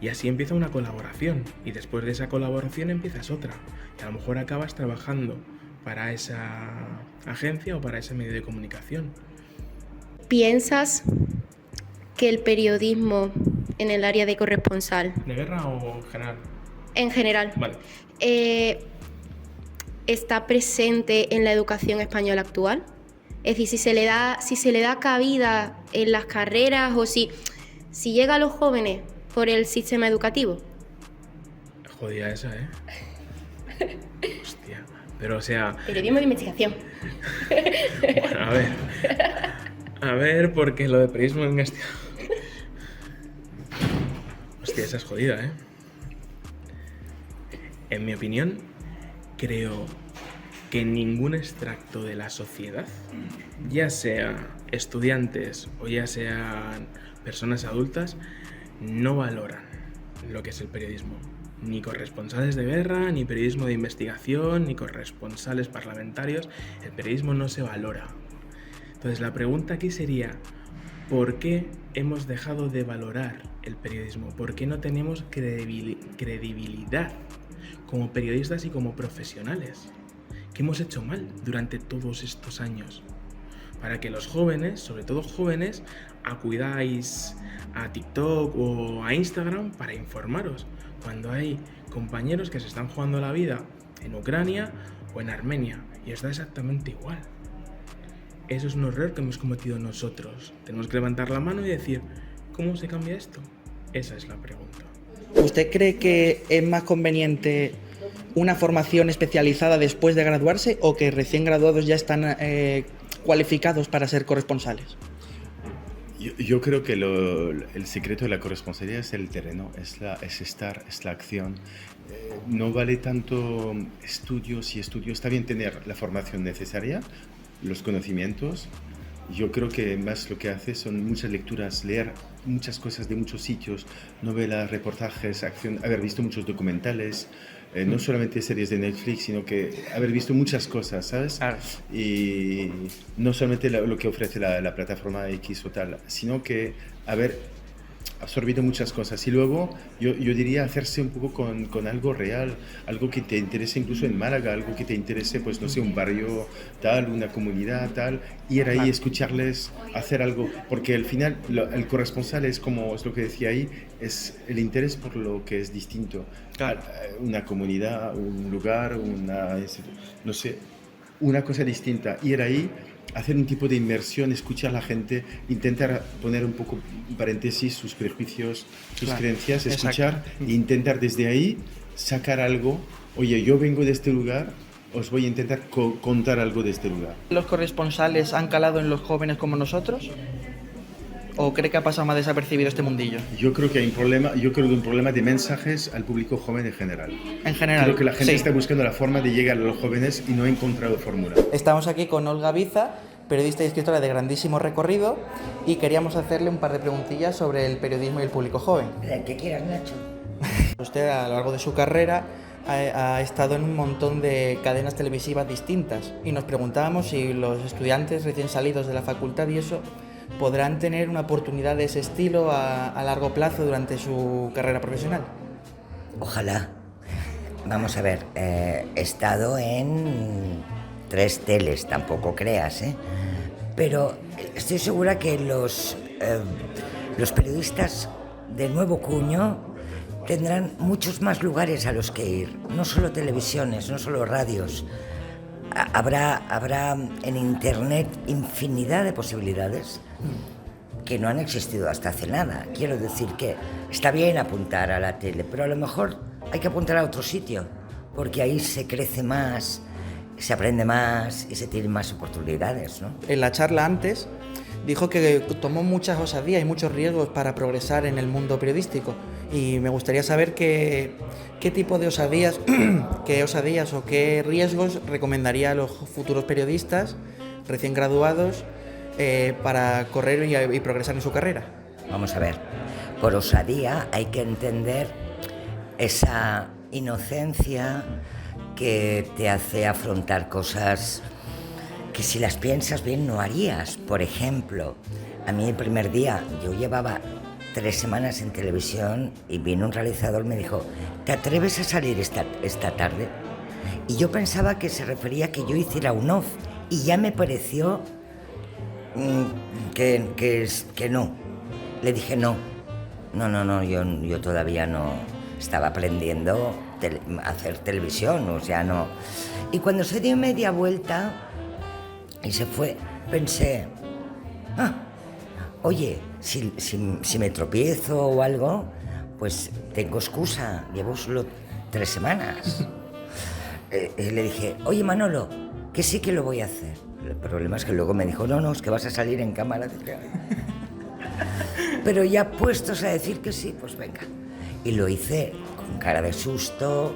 Speaker 13: Y así empieza una colaboración, y después de esa colaboración empiezas otra. Y a lo mejor acabas trabajando para esa agencia o para ese medio de comunicación.
Speaker 2: ¿Piensas que el periodismo en el área de corresponsal,
Speaker 13: ¿De guerra o general?
Speaker 2: En general,
Speaker 13: Vale.
Speaker 2: está presente en la educación española actual? Es decir, si se le da cabida en las carreras, o si llega a los jóvenes por el sistema educativo.
Speaker 13: Jodida esa, ¿eh? Hostia. Pero o sea...
Speaker 2: Periodismo de investigación.
Speaker 13: Bueno, a ver, porque lo de periodismo de investigación... Hostia, esa es jodida, ¿eh? En mi opinión, creo que ningún extracto de la sociedad, ya sea estudiantes o ya sean personas adultas, no valoran lo que es el periodismo. Ni corresponsales de guerra, ni periodismo de investigación, ni corresponsales parlamentarios. El periodismo no se valora. Entonces la pregunta aquí sería, ¿por qué hemos dejado de valorar el periodismo? ¿Por qué no tenemos credibilidad como periodistas y como profesionales? ¿Qué hemos hecho mal durante todos estos años? Para que los jóvenes, sobre todo jóvenes, acudáis a TikTok o a Instagram para informaros, cuando hay compañeros que se están jugando la vida en Ucrania o en Armenia, y os da exactamente igual. Eso es un error que hemos cometido nosotros. Tenemos que levantar la mano y decir, ¿cómo se cambia esto? Esa es la pregunta.
Speaker 3: ¿Usted cree que es más conveniente una formación especializada después de graduarse, o que recién graduados ya están cualificados para ser corresponsales?
Speaker 14: Yo creo que el secreto de la corresponsalía es el terreno, es la acción. No vale tanto estudios. Está bien tener la formación necesaria, los conocimientos. Yo creo que más lo que hace son muchas lecturas, leer muchas cosas de muchos sitios, novelas, reportajes, haber visto muchos documentales, no solamente series de Netflix, sino que haber visto muchas cosas, ¿sabes? Y no solamente lo que ofrece la plataforma X o tal, sino que haber absorbido muchas cosas. Y luego yo diría hacerse un poco con algo real, algo que te interese incluso en Málaga, algo que te interese, pues no sé, un barrio tal, una comunidad tal, ir ahí, escucharles, hacer algo, porque al final el corresponsal es lo que decía ahí, es el interés por lo que es distinto. Una comunidad, un lugar, no sé, una cosa distinta. Ir ahí, hacer un tipo de inmersión, escuchar a la gente, intentar poner un poco en paréntesis sus prejuicios, sus creencias, escuchar e intentar desde ahí sacar algo. Oye, yo vengo de este lugar, os voy a intentar contar algo de este lugar.
Speaker 3: ¿Los corresponsales han calado en los jóvenes como nosotros? ¿O cree que ha pasado más desapercibido este mundillo?
Speaker 14: Yo creo que hay un problema de mensajes al público joven en general.
Speaker 3: En general.
Speaker 14: Creo que la gente
Speaker 3: sí.
Speaker 14: está buscando la forma de llegar a los jóvenes y no ha encontrado fórmula.
Speaker 3: Estamos aquí con Olga Biza, periodista y escritora de grandísimo recorrido, y queríamos hacerle un par de preguntillas sobre el periodismo y el público joven.
Speaker 15: El que quieras, Nacho.
Speaker 3: Usted a lo largo de su carrera ha estado en un montón de cadenas televisivas distintas y nos preguntábamos si los estudiantes recién salidos de la facultad y eso podrán tener una oportunidad de ese estilo a largo plazo durante su carrera profesional.
Speaker 15: Ojalá. Vamos a ver, he estado en 3 teles, tampoco creas, ¿eh? Pero estoy segura que los periodistas de nuevo cuño tendrán muchos más lugares a los que ir, no solo televisiones, no solo radios. Habrá en Internet infinidad de posibilidades que no han existido hasta hace nada. Quiero decir que está bien apuntar a la tele, pero a lo mejor hay que apuntar a otro sitio, porque ahí se crece más, se aprende más y se tienen más oportunidades, ¿no?
Speaker 3: En la charla antes dijo que tomó muchas osadías y muchos riesgos para progresar en el mundo periodístico, y me gustaría saber qué tipo de osadías, qué osadías o qué riesgos recomendaría a los futuros periodistas recién graduados para correr y progresar en su carrera.
Speaker 15: Vamos a ver, por osadía hay que entender esa inocencia que te hace afrontar cosas que si las piensas bien no harías. Por ejemplo, a mí el primer día, yo llevaba 3 semanas en televisión y vino un realizador y me dijo: ¿te atreves a salir esta tarde? Y yo pensaba que se refería a que yo hiciera un off, y ya me pareció que no. Le dije no, yo todavía no estaba aprendiendo a hacer televisión, o sea, no. Y cuando se dio media vuelta y se fue, pensé, oye, si me tropiezo o algo, pues tengo excusa, llevo solo 3 semanas. Le dije, oye, Manolo, que sí que lo voy a hacer. El problema es que luego me dijo, no, es que vas a salir en cámara. Pero ya puestos a decir que sí, pues venga. Y lo hice con cara de susto,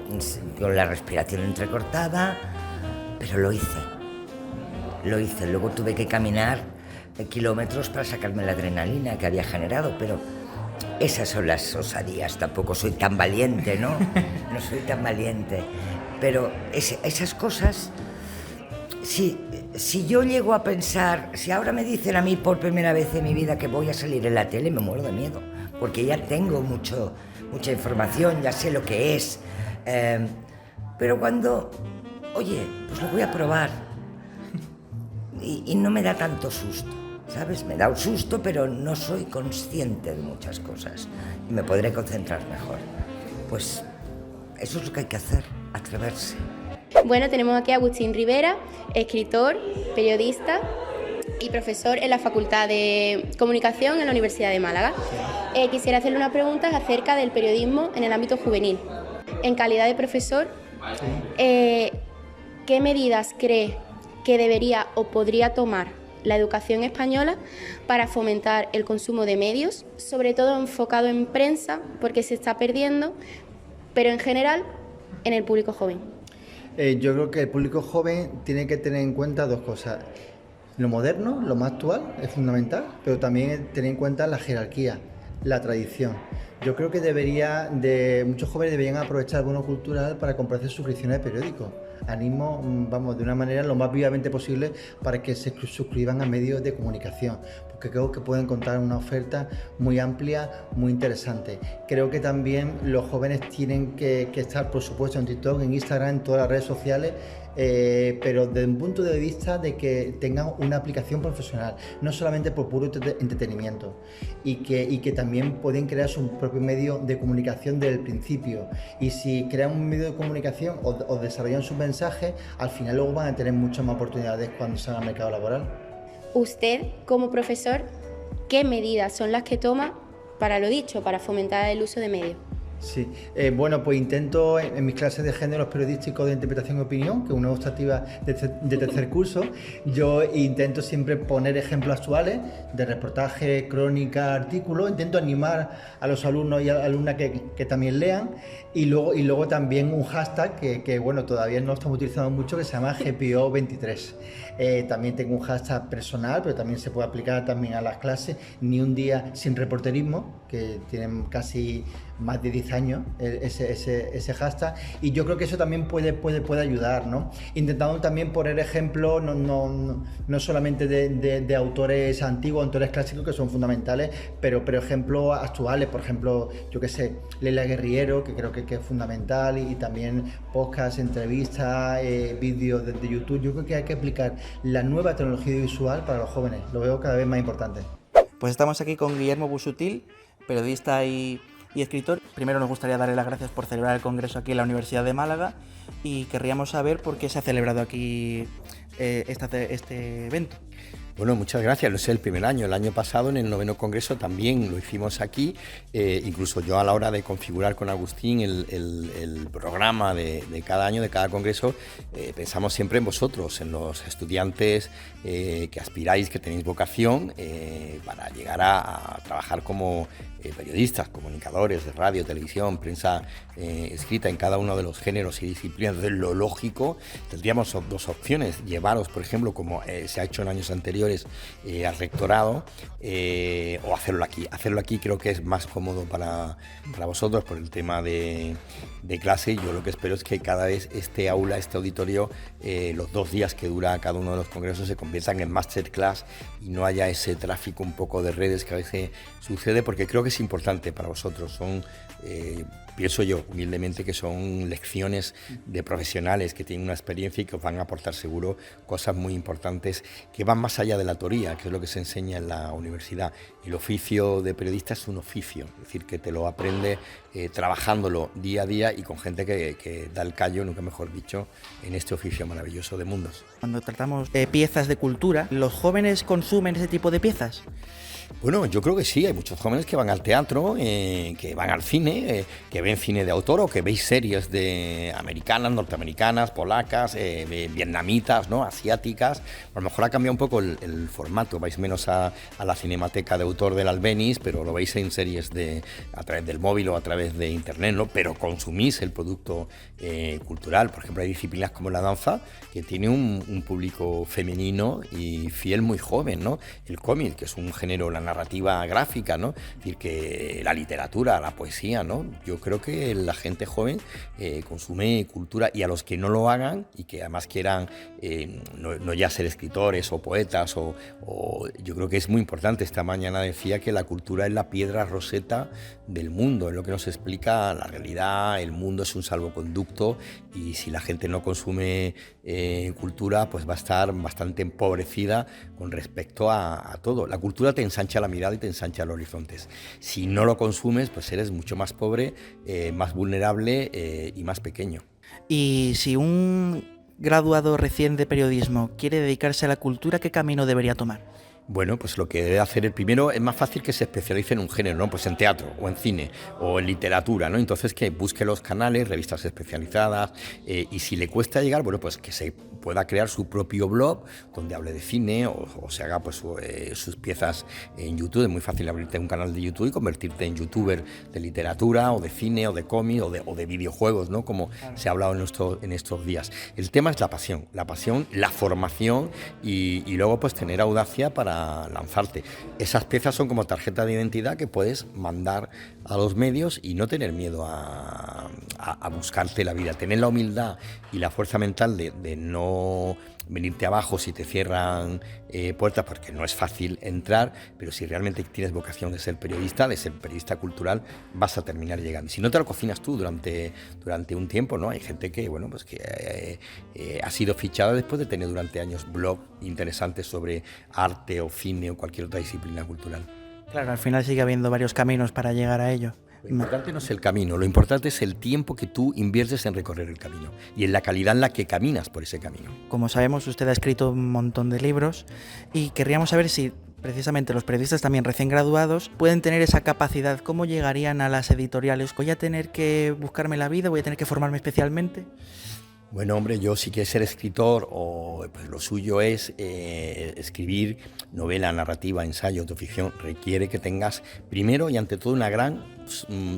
Speaker 15: con la respiración entrecortada, pero lo hice. Luego tuve que caminar kilómetros para sacarme la adrenalina que había generado, pero esas son las osadías. Tampoco soy tan valiente, ¿no? No soy tan valiente. Pero esas cosas, si yo llego a pensar, si ahora me dicen a mí por primera vez en mi vida que voy a salir en la tele, me muero de miedo, porque ya tengo mucha información, ya sé lo que es. Pero cuando, oye, pues lo voy a probar, y no me da tanto susto, ¿sabes? Me da un susto, pero no soy consciente de muchas cosas y me podré concentrar mejor. Pues eso es lo que hay que hacer, atreverse.
Speaker 2: Bueno, tenemos aquí a Agustín Rivera, escritor, periodista y profesor en la Facultad de Comunicación en la Universidad de Málaga. Quisiera hacerle unas preguntas acerca del periodismo en el ámbito juvenil. En calidad de profesor, ¿qué medidas cree que debería o podría tomar la educación española para fomentar el consumo de medios, sobre todo enfocado en prensa, porque se está perdiendo, pero en general en el público joven?
Speaker 16: Yo creo que el público joven tiene que tener en cuenta 2 cosas. Lo moderno, lo más actual, es fundamental, pero también tener en cuenta la jerarquía, la tradición. Yo creo que muchos jóvenes deberían aprovechar el bono cultural para comprarse suscripciones de periódicos. Animo, de una manera lo más vivamente posible para que se suscriban a medios de comunicación, porque creo que pueden encontrar una oferta muy amplia, muy interesante. Creo que también los jóvenes tienen que estar, por supuesto, en TikTok, en Instagram, en todas las redes sociales, pero desde un punto de vista de que tengan una aplicación profesional, no solamente por puro entretenimiento, y que también pueden crear su propio medio de comunicación desde el principio. Y si crean un medio de comunicación o desarrollan sus mensajes, al final luego van a tener muchas más oportunidades cuando salgan al mercado laboral.
Speaker 2: Usted, como profesor, ¿qué medidas son las que toma para lo dicho, para fomentar el uso de medios?
Speaker 16: Sí, bueno, pues intento en mis clases de géneros periodísticos de interpretación y opinión, que es una optativa de tercer curso, yo intento siempre poner ejemplos actuales de reportaje, crónica, artículos, intento animar a los alumnos y a las alumnas que también lean, y luego también un hashtag que bueno, todavía no estamos utilizando mucho, que se llama GPO23. También tengo un hashtag personal, pero también se puede aplicar también a las clases, ni un día sin reporterismo, que tienen casi más de 10 años ese hashtag, y yo creo que eso también puede ayudar, ¿no? Intentando también poner ejemplos no solamente de autores antiguos, autores clásicos que son fundamentales, pero ejemplos actuales, por ejemplo, yo qué sé, Leila Guerriero, que creo que es fundamental, y también podcast, entrevistas, vídeos de YouTube. Yo creo que hay que aplicar la nueva tecnología visual para los jóvenes, lo veo cada vez más importante.
Speaker 3: Pues estamos aquí con Guillermo Busutil, periodista y escritor. Primero nos gustaría darle las gracias por celebrar el congreso aquí en la Universidad de Málaga, y querríamos saber por qué se ha celebrado aquí este evento.
Speaker 17: Bueno, muchas gracias. No es el primer año. El año pasado, en el 9º Congreso, también lo hicimos aquí. Incluso yo, a la hora de configurar con Agustín el programa de cada año, de cada congreso, pensamos siempre en vosotros, en los estudiantes que aspiráis, que tenéis vocación para llegar a trabajar como periodistas, comunicadores de radio, televisión, prensa escrita en cada uno de los géneros y disciplinas. Entonces, lo lógico, tendríamos dos opciones: llevaros, por ejemplo, como se ha hecho en años anteriores, al rectorado, o hacerlo aquí. Hacerlo aquí creo que es más cómodo para vosotros por el tema de clase. Yo lo que espero es que cada vez este aula, este auditorio, los 2 días que dura cada uno de los congresos, se conviertan en masterclass y no haya ese tráfico un poco de redes que a veces sucede, porque creo que es importante para vosotros. Son, pienso yo humildemente, que son lecciones de profesionales que tienen una experiencia y que os van a aportar seguro cosas muy importantes que van más allá de la teoría, que es lo que se enseña en la universidad. El oficio de periodista es un oficio, es decir, que te lo aprende trabajándolo día a día y con gente que da el callo, nunca mejor dicho, en este oficio maravilloso de mundos.
Speaker 3: Cuando tratamos de piezas de cultura, ¿los jóvenes consumen ese tipo de piezas?
Speaker 17: Bueno, yo creo que sí, hay muchos jóvenes que van al teatro, que van al cine, que ven cine de autor, o que veis series de americanas, norteamericanas, polacas, vietnamitas, ¿no?, asiáticas. A lo mejor ha cambiado un poco el formato, vais menos a la cinemateca de autor del Albéniz, pero lo veis en series a través del móvil o a través de internet, ¿no? Pero consumís el producto cultural. Por ejemplo, hay disciplinas como la danza, que tiene un público femenino y fiel muy joven, ¿no? El cómic, que es un género, la narrativa gráfica, ¿no? Es decir, que la literatura, la poesía, ¿no? Yo creo que la gente joven consume cultura, y a los que no lo hagan y que además quieran no ya ser escritores o poetas, yo creo que es muy importante. Esta mañana decía que la cultura es la piedra roseta del mundo, es lo que nos explica la realidad. El mundo es un salvoconducto, y si la gente no consume cultura, pues va a estar bastante empobrecida con respecto a todo. La cultura te ensancha la mirada y te ensancha los horizontes. Si no lo consumes, pues eres mucho más pobre, más vulnerable y más pequeño.
Speaker 3: Y si un graduado recién de periodismo quiere dedicarse a la cultura, ¿qué camino debería tomar?
Speaker 17: Bueno, pues lo que debe hacer el primero, es más fácil que se especialice en un género, ¿no? Pues en teatro o en cine o en literatura, ¿no? Entonces, que busque los canales, revistas especializadas, y si le cuesta llegar, bueno, pues que se pueda crear su propio blog donde hable de cine, o se haga pues sus piezas en YouTube. Es muy fácil abrirte un canal de YouTube y convertirte en youtuber de literatura o de cine o de cómic o de videojuegos, ¿no? Como se ha hablado en estos días. El tema es la pasión, la formación, y luego pues tener audacia para lanzarte. Esas piezas son como tarjeta de identidad que puedes mandar a los medios y no tener miedo a buscarte la vida, tener la humildad y la fuerza mental de no venirte abajo si te cierran puertas, porque no es fácil entrar, pero si realmente tienes vocación de ser periodista cultural, vas a terminar llegando. Si no te lo cocinas tú durante un tiempo, ¿no? Hay gente que, bueno, pues que ha sido fichada después de tener durante años blog interesantes sobre arte o cine o cualquier otra disciplina cultural.
Speaker 3: Claro, al final sigue habiendo varios caminos para llegar a ello.
Speaker 17: Lo importante no es el camino, lo importante es el tiempo que tú inviertes en recorrer el camino y en la calidad en la que caminas por ese camino.
Speaker 3: Como sabemos, usted ha escrito un montón de libros, y querríamos saber si Precisamente los periodistas también recién graduados pueden tener esa capacidad. ¿Cómo llegarían a las editoriales? ¿Voy a tener que buscarme la vida? ¿Voy a tener que formarme especialmente?
Speaker 17: Bueno, hombre, yo si quieres ser escritor, pues lo suyo es escribir novela, narrativa, ensayo, autoficción, requiere que tengas primero y ante todo una gran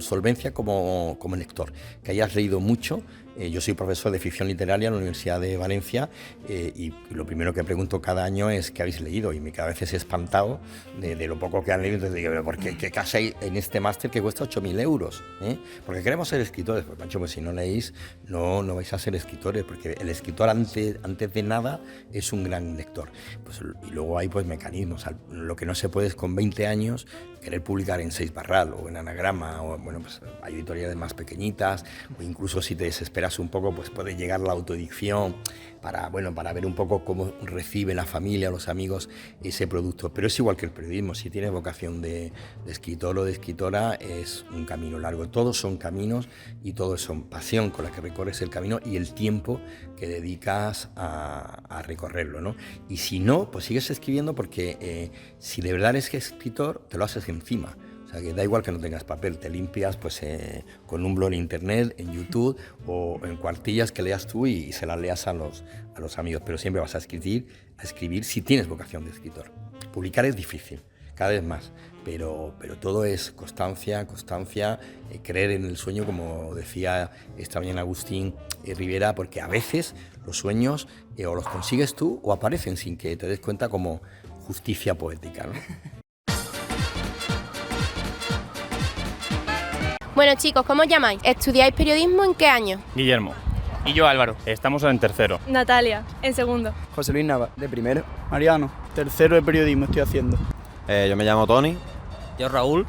Speaker 17: solvencia como lector, que hayas leído mucho. Yo soy profesor de ficción literaria en la Universidad de Valencia y lo primero que pregunto cada año es ¿qué habéis leído? Y me quedo a veces espantado de lo poco que han leído. Entonces digo, ¿por qué casa hay en este máster que cuesta 8.000 euros? Porque queremos ser escritores. Pues macho, pues si no leéis, no vais a ser escritores, porque el escritor antes de nada es un gran lector. Pues, y luego hay pues mecanismos. Lo que no se puede es con 20 años querer publicar en 6 Barral o en Anagrama, o bueno, pues hay editoriales más pequeñitas, o incluso si te desesperas un poco, pues puede llegar la autoedicción para ver un poco cómo recibe la familia o los amigos ese producto. Pero es igual que el periodismo, si tienes vocación de escritor o de escritora, es un camino largo. Todos son caminos y todos son pasión con la que recorres el camino y el tiempo que dedicas a recorrerlo, ¿no? Y si no, pues sigues escribiendo porque si de verdad eres escritor, te lo haces encima. O sea, que da igual que no tengas papel, te limpias pues con un blog en internet, en YouTube o en cuartillas que leas tú y se las leas a los amigos. Pero siempre vas a escribir si tienes vocación de escritor. Publicar es difícil, cada vez más, pero todo es constancia, creer en el sueño, como decía esta mañana Agustín Rivera, porque a veces los sueños o los consigues tú o aparecen sin que te des cuenta, como justicia poética, ¿no?
Speaker 2: Bueno, chicos, ¿cómo os llamáis? ¿Estudiáis periodismo en qué año?
Speaker 18: Guillermo. Y yo, Álvaro. Estamos en tercero.
Speaker 19: Natalia, en segundo.
Speaker 20: José Luis Nava, de primero. Mariano, tercero de periodismo estoy haciendo.
Speaker 21: Yo me llamo Tony.
Speaker 22: Yo, Raúl.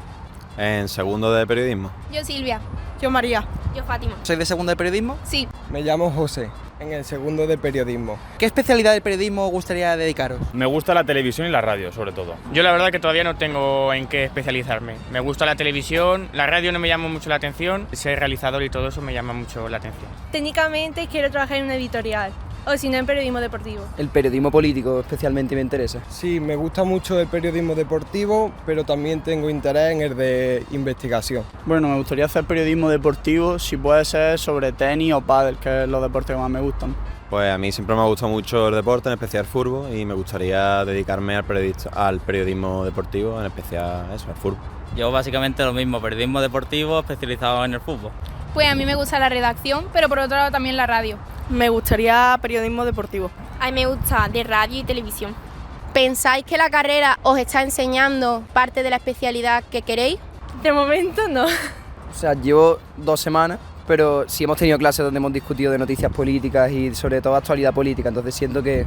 Speaker 21: En segundo de periodismo.
Speaker 19: Yo, Silvia.
Speaker 23: Yo, María.
Speaker 19: Yo, Fátima.
Speaker 21: ¿Sois de segundo de periodismo?
Speaker 19: Sí.
Speaker 24: Me llamo José, en el segundo de periodismo.
Speaker 21: ¿Qué especialidad del periodismo os gustaría dedicaros?
Speaker 18: Me gusta la televisión y la radio, sobre todo. Yo la verdad que todavía no tengo en qué especializarme. Me gusta la televisión, la radio no me llama mucho la atención, ser realizador y todo eso me llama mucho la atención.
Speaker 19: Técnicamente quiero trabajar en una editorial, o si no en periodismo deportivo.
Speaker 20: El periodismo político especialmente me interesa.
Speaker 24: Sí, me gusta mucho el periodismo deportivo, pero también tengo interés en el de investigación.
Speaker 20: Bueno, me gustaría hacer periodismo deportivo, si puede ser sobre tenis o pádel, que es los deportes que más me gustan.
Speaker 21: Pues a mí siempre me ha gustado mucho el deporte, en especial el fútbol, y me gustaría dedicarme al periodismo deportivo, en especial eso, al fútbol.
Speaker 22: Yo básicamente lo mismo, periodismo deportivo especializado en el fútbol.
Speaker 19: Pues a mí me gusta la redacción, pero por otro lado también la radio.
Speaker 23: Me gustaría periodismo deportivo.
Speaker 19: A mí me gusta de radio y televisión.
Speaker 2: ¿Pensáis que la carrera os está enseñando parte de la especialidad que queréis?
Speaker 19: De momento no.
Speaker 20: O sea, llevo 2 semanas, pero sí hemos tenido clases donde hemos discutido de noticias políticas y sobre todo actualidad política, entonces siento que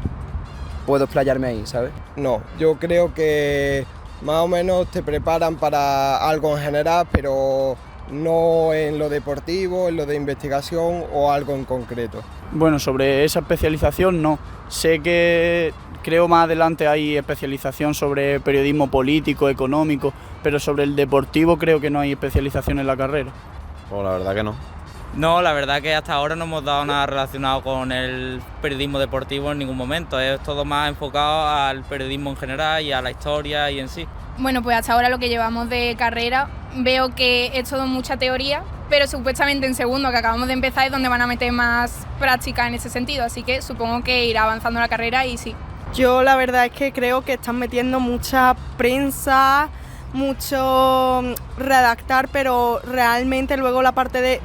Speaker 20: puedo explayarme ahí, ¿sabes?
Speaker 24: No, yo creo que más o menos te preparan para algo en general, pero no en lo deportivo, en lo de investigación o algo en concreto.
Speaker 20: Bueno, sobre esa especialización no. Sé que creo más adelante hay especialización sobre periodismo político, económico, pero sobre el deportivo creo que no hay especialización en la carrera.
Speaker 21: Pues la verdad que no.
Speaker 22: No, la verdad que hasta ahora no hemos dado nada relacionado con el periodismo deportivo en ningún momento. Es todo más enfocado al periodismo en general y a la historia y en sí.
Speaker 19: Bueno, pues hasta ahora lo que llevamos de carrera veo que es todo mucha teoría, pero supuestamente en segundo, que acabamos de empezar, es donde van a meter más práctica en ese sentido, así que supongo que irá avanzando la carrera y sí.
Speaker 23: Yo la verdad es que creo que están metiendo mucha prensa, mucho redactar, pero realmente luego la parte de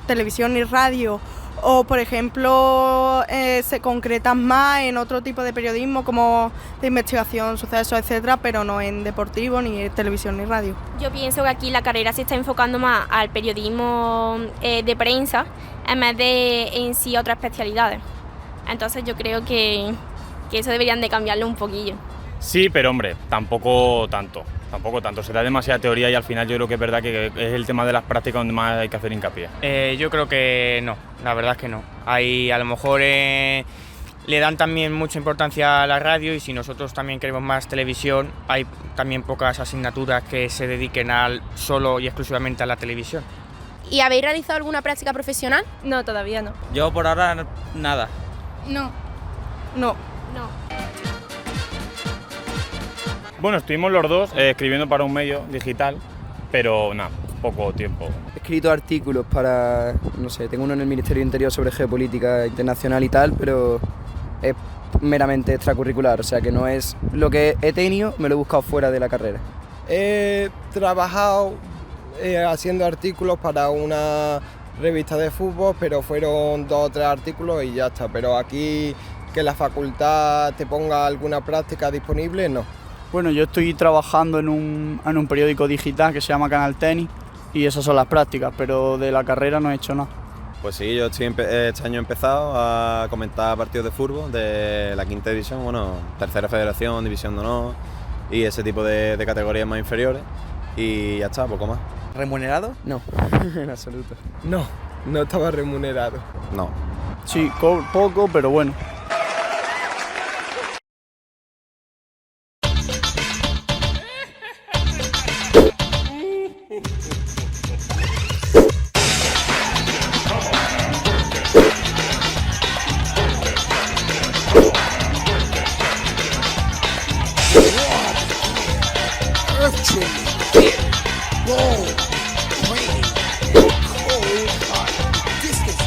Speaker 23: televisión y radio, o por ejemplo se concretan más en otro tipo de periodismo como de investigación, sucesos, etcétera, pero no en deportivo, ni televisión ni radio.
Speaker 19: Yo pienso que aquí la carrera se está enfocando más al periodismo de prensa en vez de en sí otras especialidades. Entonces yo creo que eso deberían de cambiarlo un poquillo.
Speaker 18: Sí, pero hombre, tampoco tanto. Se da demasiada teoría y al final yo creo que es verdad que es el tema de las prácticas donde más hay que hacer hincapié. Yo creo que no, la verdad es que no. Hay, a lo mejor le dan también mucha importancia a la radio y si nosotros también queremos más televisión, hay también pocas asignaturas que se dediquen solo y exclusivamente a la televisión.
Speaker 2: ¿Y habéis realizado alguna práctica profesional?
Speaker 19: No, todavía no.
Speaker 22: Yo por ahora nada.
Speaker 19: No.
Speaker 18: Bueno, estuvimos los dos escribiendo para un medio digital, pero nada, poco tiempo.
Speaker 1: He escrito artículos para, no sé, tengo uno en el Ministerio de Interior sobre geopolítica internacional y tal, pero es meramente extracurricular, o sea que no es lo que he tenido, me lo he buscado fuera de la carrera.
Speaker 24: He trabajado haciendo artículos para una revista de fútbol, pero fueron 2 o 3 artículos y ya está. Pero aquí que la facultad te ponga alguna práctica disponible, no.
Speaker 20: Bueno, yo estoy trabajando en un periódico digital que se llama Canal Tenis y esas son las prácticas, pero de la carrera no he hecho nada.
Speaker 21: Pues sí, yo este año he empezado a comentar partidos de fútbol de la 5ª división, bueno, 3ª federación, división de honor y ese tipo de categorías más inferiores y ya está, poco más.
Speaker 1: ¿Remunerado? No, en absoluto.
Speaker 24: No estaba remunerado.
Speaker 21: No.
Speaker 20: Sí, poco, pero bueno.
Speaker 6: Cold, cold, hot. This is